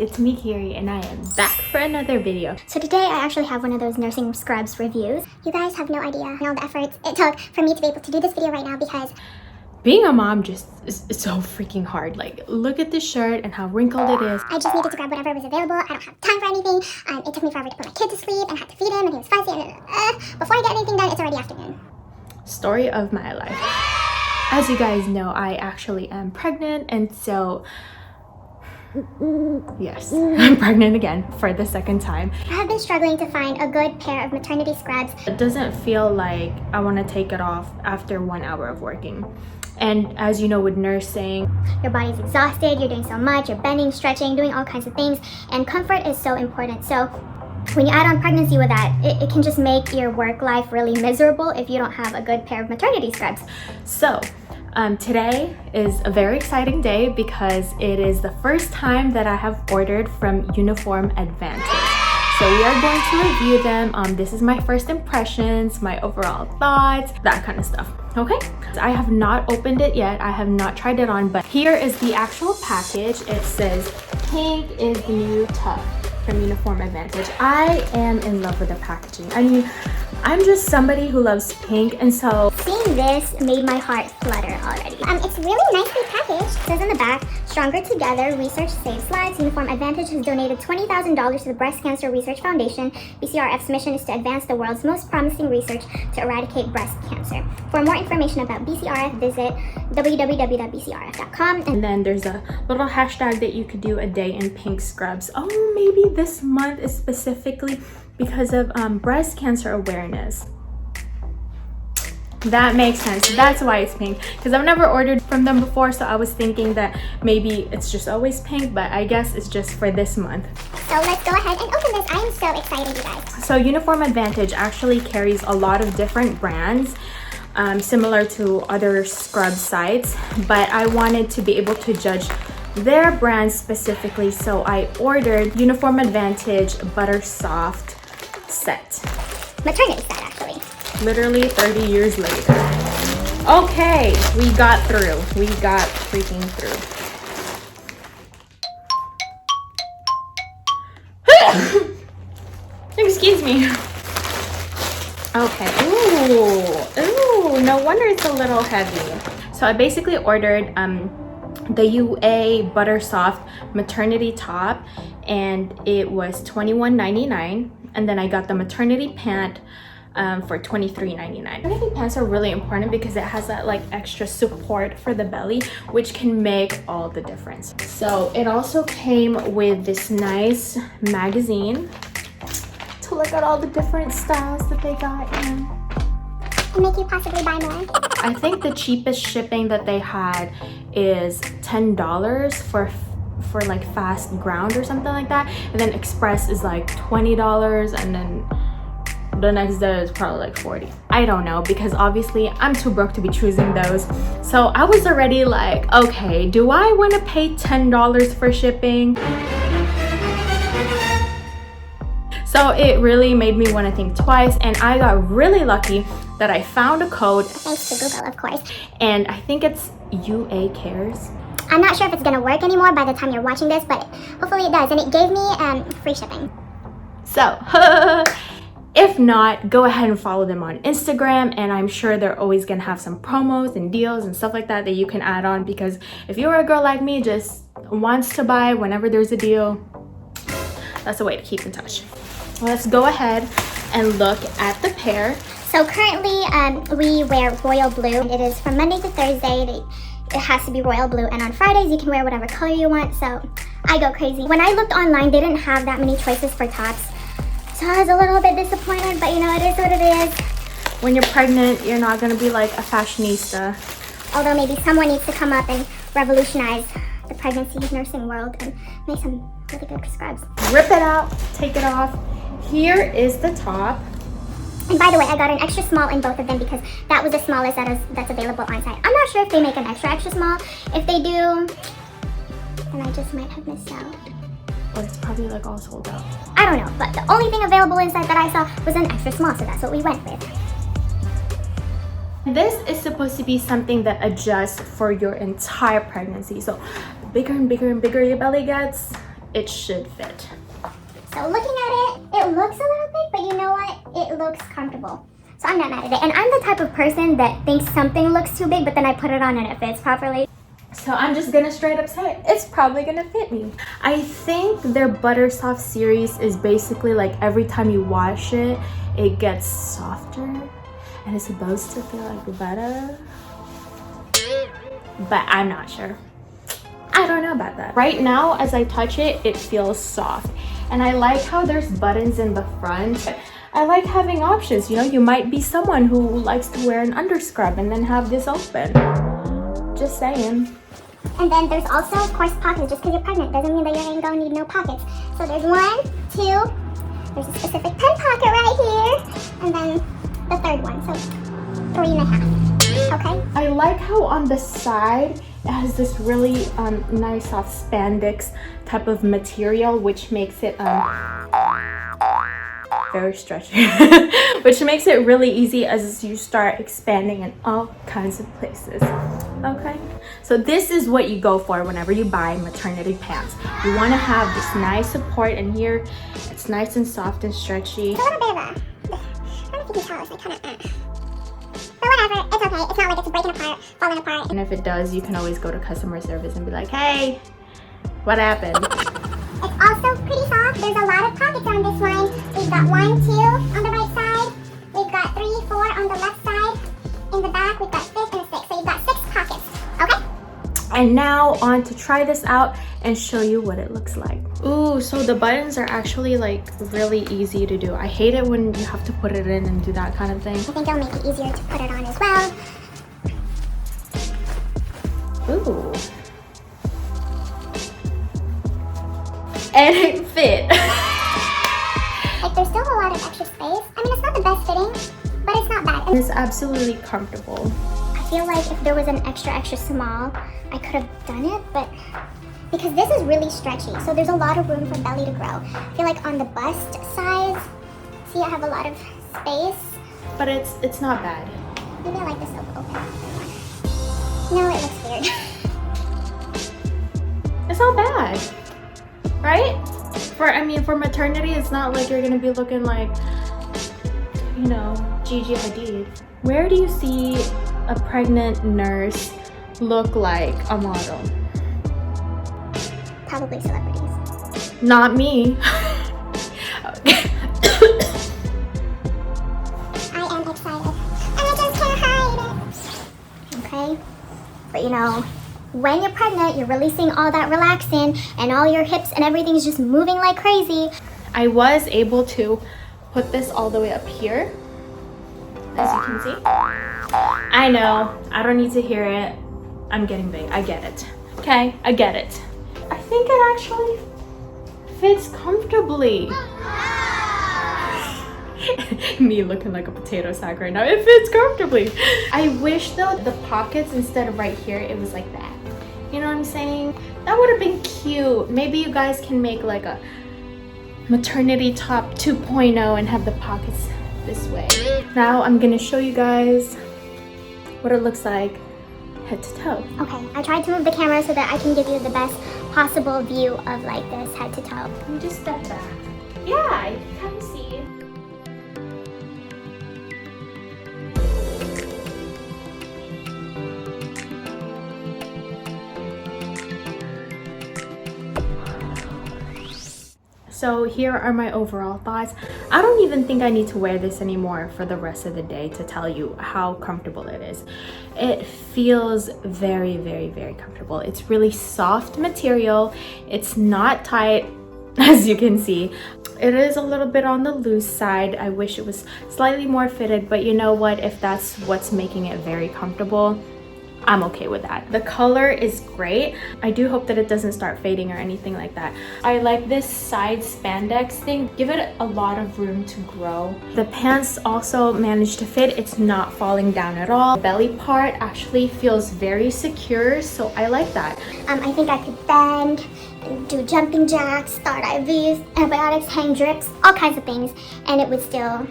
it's me Kiri and I am back for another video. So today I actually have one of those nursing scrubs reviews. You guys have no idea all the efforts it took for me to be able to do this video right now because being a mom just is so freaking hard. Like, look at this shirt and how wrinkled it is. I just needed to grab whatever was available. I don't have time for anything. It took me forever to put my kid to sleep and I had to feed him and he was fussy and before I get anything done, it's already afternoon. Story of my life. As you guys know, I actually am pregnant, and so yes, I'm pregnant again for the second time. I have been struggling to find a good pair of maternity scrubs. It doesn't feel like I want to take it off after 1 hour of working. And as you know, with nursing, your body's exhausted, you're doing so much, you're bending, stretching, doing all kinds of things, and comfort is so important. So when you add on pregnancy with that, it can just make your work life really miserable if you don't have a good pair of maternity scrubs. So today is a very exciting day because it is the first time that I have ordered from Uniform Advantage. So we are going to review them. This is my first impressions, my overall thoughts, that kind of stuff. Okay, I have not opened it yet. I have not tried it on, but here is the actual package. It says pink is the new tough from Uniform Advantage. I am in love with the packaging. I mean, I'm just somebody who loves pink, and so seeing this made my heart flutter already. It's really nicely packaged. It says in the back, stronger together, research saves lives. Uniform Advantage has donated $20,000 to the Breast Cancer Research Foundation. BCRF's mission is to advance the world's most promising research to eradicate breast cancer. For more information about BCRF, visit www.bcrf.com. And then there's a little hashtag that you could do a day in pink scrubs. Oh, maybe this month is specifically because of breast cancer awareness. That makes sense. That's why it's pink, because I've never ordered from them before, so I was thinking that maybe it's just always pink, but I guess it's just for this month. So let's go ahead and open this. I am so excited, you guys. So Uniform Advantage actually carries a lot of different brands, similar to other scrub sites, but I wanted to be able to judge their brand specifically, so I ordered Uniform Advantage Butter Soft set. Maternity set, actually. Literally 30 years later. Okay, we got through. We got freaking through. Excuse me. Okay. Ooh, no wonder it's a little heavy. So I basically ordered the UA Butter Soft maternity top, and it was $21.99, and then I got the maternity pant for $23.99. Maternity pants are really important because it has that like extra support for the belly, which can make all the difference. So it also came with this nice magazine to look at all the different styles that they got in. And make you possibly buy more. I think the cheapest shipping that they had is $10 for like fast ground or something like that, and then express is like $20, and then the next day is probably like $40. I don't know, because obviously I'm too broke to be choosing those. So I was already like, okay, do I want to pay $10 for shipping? So it really made me want to think twice, and I got really lucky that I found a code. Thanks to Google, of course. And I think it's UA Cares. I'm not sure if it's gonna work anymore by the time you're watching this, but hopefully it does. And it gave me free shipping. So if not, go ahead and follow them on Instagram, and I'm sure they're always gonna have some promos and deals and stuff like that that you can add on, because if you're a girl like me just wants to buy whenever there's a deal, that's a way to keep in touch. Let's go ahead and look at the pair. So currently we wear royal blue. It is from Monday to Thursday. It has to be royal blue, and on Fridays you can wear whatever color you want, so I go crazy. When I looked online, they didn't have that many choices for tops, so I was a little bit disappointed, but you know, it is what it is. When you're pregnant, you're not gonna be like a fashionista. Although maybe someone needs to come up and revolutionize the pregnancy nursing world and make some really good scrubs. Rip it out, take it off. Here is the top. And by the way, I got an extra small in both of them because that was the smallest that's available on site. I'm not sure if they make an extra small. If they do, then I just might have missed out. Or it's probably like all sold out. I don't know, but the only thing available inside that I saw was an extra small, so that's what we went with. This is supposed to be something that adjusts for your entire pregnancy. So bigger and bigger and bigger your belly gets, it should fit. So looking at it, it looks a little big, but you know what? It looks comfortable. So I'm not mad at it. And I'm the type of person that thinks something looks too big, but then I put it on and it fits properly. So I'm just gonna straight up say it's probably gonna fit me. I think their Butter Soft series is basically like every time you wash it, it gets softer and it's supposed to feel like butter. But I'm not sure. I don't know about that. Right now, as I touch it, it feels soft. And I like how there's buttons in the front. I like having options, you know, you might be someone who likes to wear an underscrub and then have this open. Just saying. And then there's also, of course, pockets. Just because you're pregnant doesn't mean that you ain't gonna need no pockets. So there's 1, 2, there's a specific pen pocket right here, and then the third one, so 3.5, okay? I like how on the side, it has this really nice soft spandex type of material, which makes it very stretchy, which makes it really easy as you start expanding in all kinds of places. Okay, so this is what you go for whenever you buy maternity pants. You want to have this nice support, and here it's nice and soft and stretchy. It's a little bit of a, I don't know if you can tell, it's like kind of, but whatever, it's okay. It's not like it's breaking apart, falling apart. And if it does, you can always go to customer service and be like, hey, what happened? It's also pretty soft. There's a lot of pockets on this one. We've got 1, 2 on the right side. We've got 3, 4 on the left side. In the back, we've got 5 and a 6. So you've got 6 pockets, okay? And now on to try this out and show you what it looks like. Ooh, so the buttons are actually like really easy to do. I hate it when you have to put it in and do that kind of thing. I think it'll make it easier to put it on as well. Ooh. And it fit. Like there's still a lot of extra space. I mean, it's not the best fitting, but it's not bad. It's absolutely comfortable. I feel like if there was an extra small, I could have done it, but because this is really stretchy, so there's a lot of room for belly to grow. I feel like on the bust size, see, I have a lot of space. But it's not bad. Maybe I like this open. No, it looks weird. It's not bad, right? For maternity, it's not like you're gonna be looking like, you know, Gigi Hadid. Where do you see a pregnant nurse look like a model? Probably celebrities. Not me. I am excited. And I just can't hide it. Okay? But you know, when you're pregnant, you're releasing all that relaxin and all your hips and everything's just moving like crazy. I was able to put this all the way up here, as you can see. I know, I don't need to hear it. I'm getting big, I get it. Okay, I get it. I think it actually fits comfortably. Me looking like a potato sack right now. It fits comfortably. I wish though the pockets, instead of right here, it was like that. You know what I'm saying? That would have been cute. Maybe you guys can make like a maternity top 2.0 and have the pockets this way. Now I'm gonna show you guys what it looks like head to toe. Okay, I tried to move the camera so that I can give you the best possible view of like this head to toe. Let me just step back. Yeah, you can kind of see. So here are my overall thoughts. I don't even think I need to wear this anymore for the rest of the day to tell you how comfortable it is. It feels very, very, very comfortable. It's really soft material. It's not tight, as you can see. It is a little bit on the loose side. I wish it was slightly more fitted, but you know what? If that's what's making it very comfortable, I'm okay with that. The color is great. I do hope that it doesn't start fading or anything like that. I like this side spandex thing. Give it a lot of room to grow. The pants also managed to fit. It's not falling down at all. The belly part actually feels very secure, so I like that. I think I could bend, do jumping jacks, start IVs, antibiotics, hang drips, all kinds of things, and it would still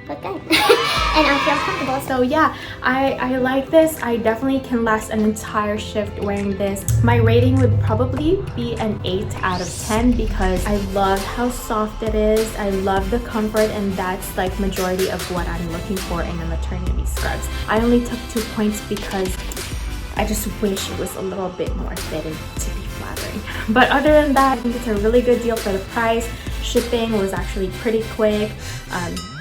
look good and I feel comfortable. So yeah, I like this. I definitely can last an entire shift wearing this. My rating would probably be an 8 out of 10 because I love how soft it is. I love the comfort, and that's like majority of what I'm looking for in a maternity scrubs. I only took 2 points because I just wish it was a little bit more fitted to be flattering. But other than that, I think it's a really good deal for the price. Shipping was actually pretty quick.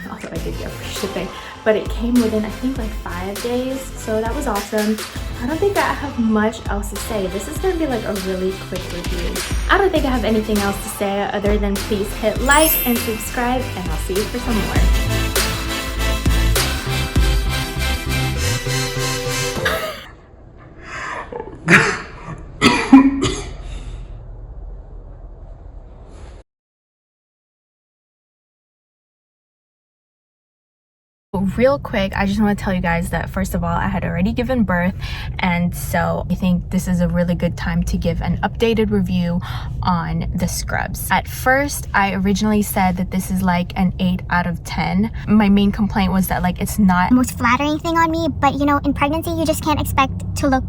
Also, I did get free shipping, but it came within, I think, like 5 days. So that was awesome. I don't think I have much else to say. This is gonna be like a really quick review. I don't think I have anything else to say other than please hit like and subscribe, and I'll see you for some more. Real quick, I just want to tell you guys that first of all, I had already given birth, and so I think this is a really good time to give an updated review on the scrubs. At first, I originally said that this is like an 8 out of 10. My main complaint was that like it's not the most flattering thing on me, but you know, in pregnancy you just can't expect to look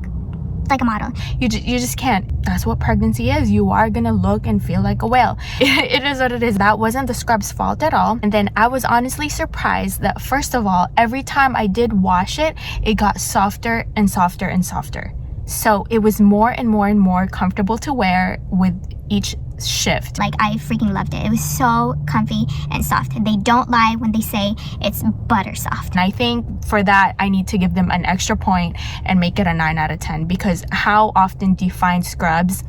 like a model. You just can't. That's what pregnancy is. You are gonna look and feel like a whale. It is what it is. That wasn't the scrub's fault at all. And then I was honestly surprised that first of all, every time I did wash it, it got softer and softer and softer. So it was more and more and more comfortable to wear with each shift. Like, I freaking loved it. It was so comfy and soft. They don't lie when they say it's butter soft. And I think for that, I need to give them an extra point and make it a 9 out of 10, because how often do you find scrubs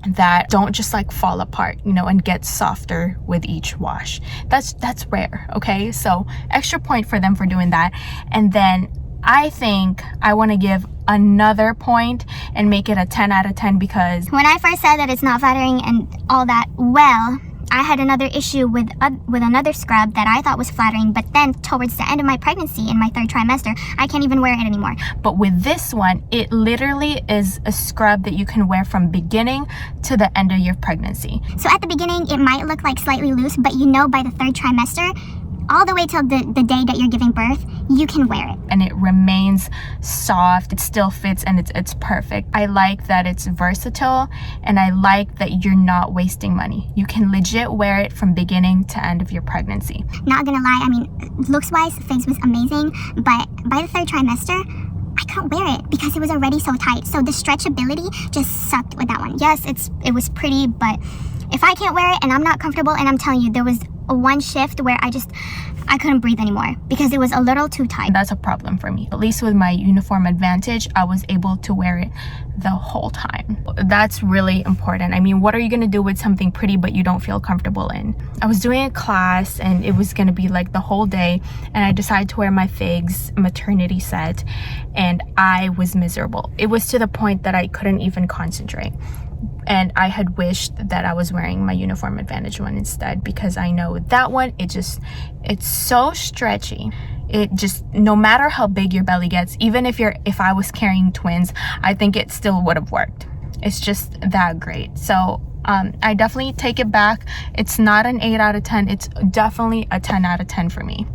that don't just like fall apart, you know, and get softer with each wash? That's rare, okay? So extra point for them for doing that. And then I think I want to give another point and make it a 10 out of 10 because when I first said that it's not flattering and all that, well, I had another issue with another scrub that I thought was flattering, but then towards the end of my pregnancy in my 3rd trimester, I can't even wear it anymore. But with this one, it literally is a scrub that you can wear from beginning to the end of your pregnancy. So at the beginning, it might look like slightly loose, but you know by the 3rd trimester, all the way till the day that you're giving birth, you can wear it. And it remains soft, it still fits, and it's perfect. I like that it's versatile, and I like that you're not wasting money. You can legit wear it from beginning to end of your pregnancy. Not gonna lie, I mean, looks-wise, Figs was amazing, but by the 3rd trimester, I couldn't wear it because it was already so tight. So the stretchability just sucked with that one. Yes, it was pretty, but if I can't wear it and I'm not comfortable, and I'm telling you, there was one shift where I couldn't breathe anymore because it was a little too tight. That's a problem for me. At least with my uniform advantage, I was able to wear it the whole time. That's really important. I mean, what are you gonna do with something pretty but you don't feel comfortable in? I was doing a class and it was gonna be like the whole day, and I decided to wear my Figs maternity set, and I was miserable. It was to the point that I couldn't even concentrate. And I had wished that I was wearing my uniform advantage one instead, because I know with that one, it's so stretchy. It just, no matter how big your belly gets, even if I was carrying twins, I think it still would have worked. It's just that great. So I definitely take it back. It's not an 8 out of 10. It's definitely a 10 out of 10 for me.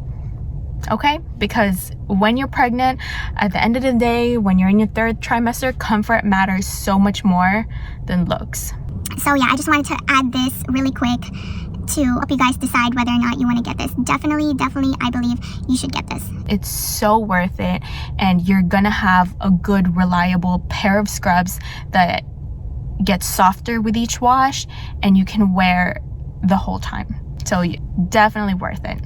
Okay, because when you're pregnant, at the end of the day, when you're in your 3rd trimester, comfort matters so much more than looks. So yeah, I just wanted to add this really quick to help you guys decide whether or not you want to get this. Definitely, I believe you should get this. It's so worth it, and you're gonna have a good, reliable pair of scrubs that gets softer with each wash, and you can wear the whole time. So definitely worth it.